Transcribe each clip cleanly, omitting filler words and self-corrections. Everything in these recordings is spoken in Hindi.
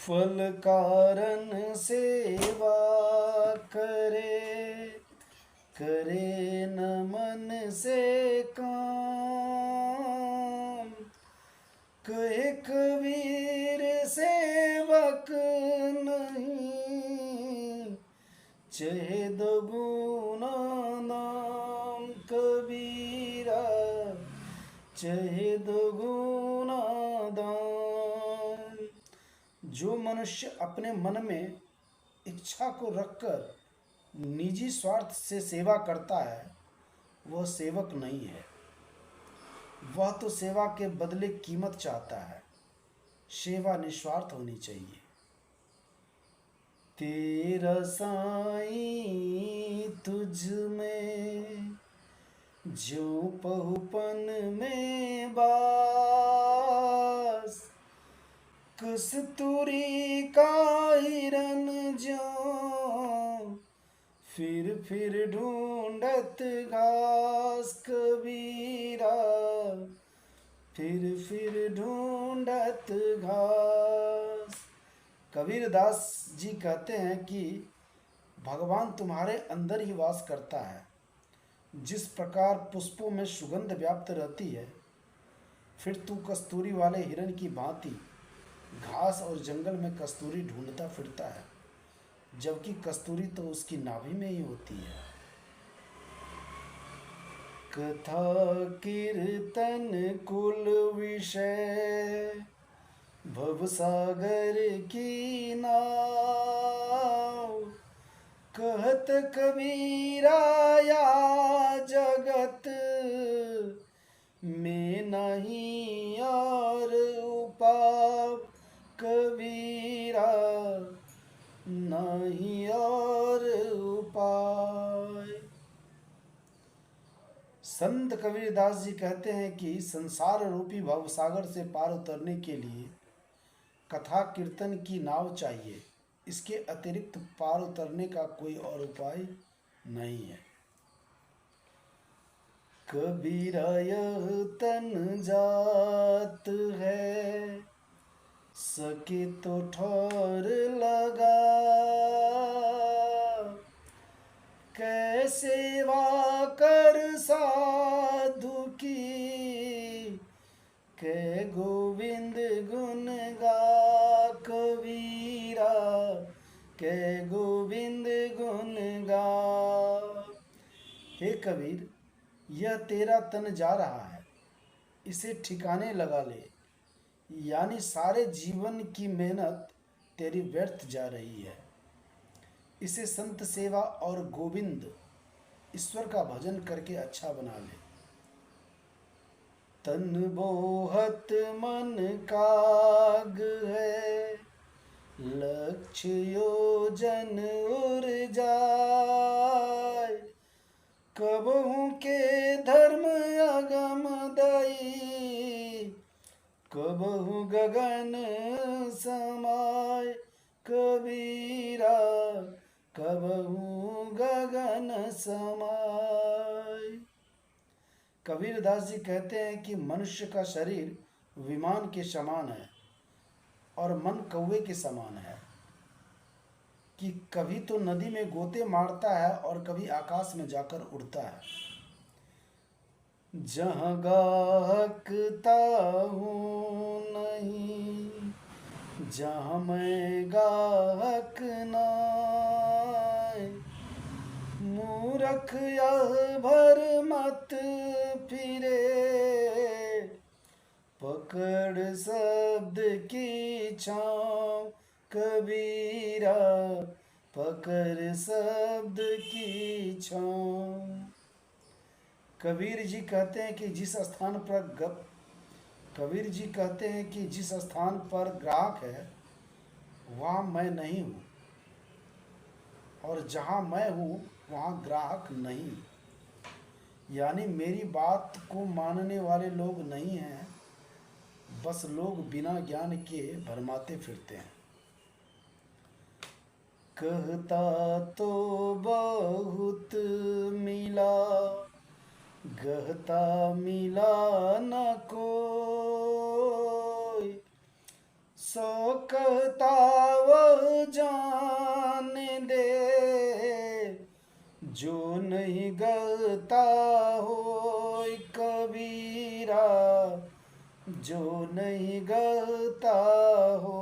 फल कारण सेवा करे, करे न मन से काम। कहे कबीर सेवक नहीं, चाहे दो गुना नाम। कबीरा चाहे दो गुना दाम। जो मनुष्य अपने मन में इच्छा को रखकर निजी स्वार्थ से सेवा करता है वह सेवक नहीं है। वह तो सेवा के बदले कीमत चाहता है। सेवा निस्वार्थ होनी चाहिए। तेरा साईं तुझ में जो पहुपन में बास, कस्तूरी का हिरन जो फिर ढूंढत घास। कबीरा फिर ढूंढत घास। कबीरदास जी कहते हैं कि भगवान तुम्हारे अंदर ही वास करता है। जिस प्रकार पुष्पों में सुगंध व्याप्त रहती है, फिर तू कस्तूरी वाले हिरन की भांति घास और जंगल में कस्तूरी ढूंढता फिरता है, जबकि कस्तूरी तो उसकी नाभि में ही होती है। कथा कीर्तन कुल विषय, भवसागर की नाव। कहत कबीरा या जगत में नहीं और उपाय। कबीरा नहीं और उपाय। संत कबीरदास जी कहते हैं कि संसार रूपी भवसागर से पार उतरने के लिए कथा कीर्तन की नाव चाहिए। इसके अतिरिक्त पार उतरने का कोई और उपाय नहीं है। कबीरा यह तन जात है, सके तो ठौर लगा। कैसे सेवा कर साधु की, कै गोविंद गुण गा। कबीरा कै गोविंद गुण गा। हे कबीर, यह तेरा तन जा रहा है, इसे ठिकाने लगा ले। यानी सारे जीवन की मेहनत तेरी व्यर्थ जा रही है। इसे संत सेवा और गोविंद ईश्वर का भजन करके अच्छा बना ले। तन बोहत मन काग है, लक्ष्य योजन उर जाय। कबहू के धर्म अगम दई, कबहू गगन समाय। कबीरा कबहू गगन समाय। कबीरदास जी कहते हैं कि मनुष्य का शरीर विमान के समान है और मन कौवे के समान है, कि कभी तो नदी में गोते मारता है और कभी आकाश में जाकर उड़ता है। जहाँ गाहकता हूँ नहीं, जहाँ मैं गाहक नाय। मूर्ख यह भर मत फिरे, पकड़ शब्द की छाँव। कबीरा पकड़ शब्द की छाँव। कबीर जी कहते हैं कि जिस स्थान पर ग्राहक है वहाँ मैं नहीं हूँ, और जहाँ मैं हूँ वहाँ ग्राहक नहीं। यानी मेरी बात को मानने वाले लोग नहीं हैं, बस लोग बिना ज्ञान के भरमाते फिरते हैं। कहता तो बहुत मिला, गहता मिला न कोई। सो कहता वह जान दे, जो नहीं गलता हो कबीरा, जो नहीं गलता हो।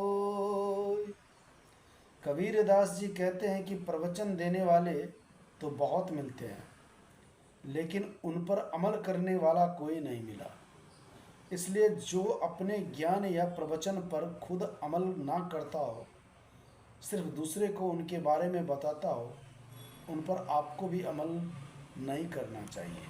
कबीरदास जी कहते हैं कि प्रवचन देने वाले तो बहुत मिलते हैं, लेकिन उन पर अमल करने वाला कोई नहीं मिला। इसलिए जो अपने ज्ञान या प्रवचन पर खुद अमल ना करता हो, सिर्फ दूसरे को उनके बारे में बताता हो, उन पर आपको भी अमल नहीं करना चाहिए।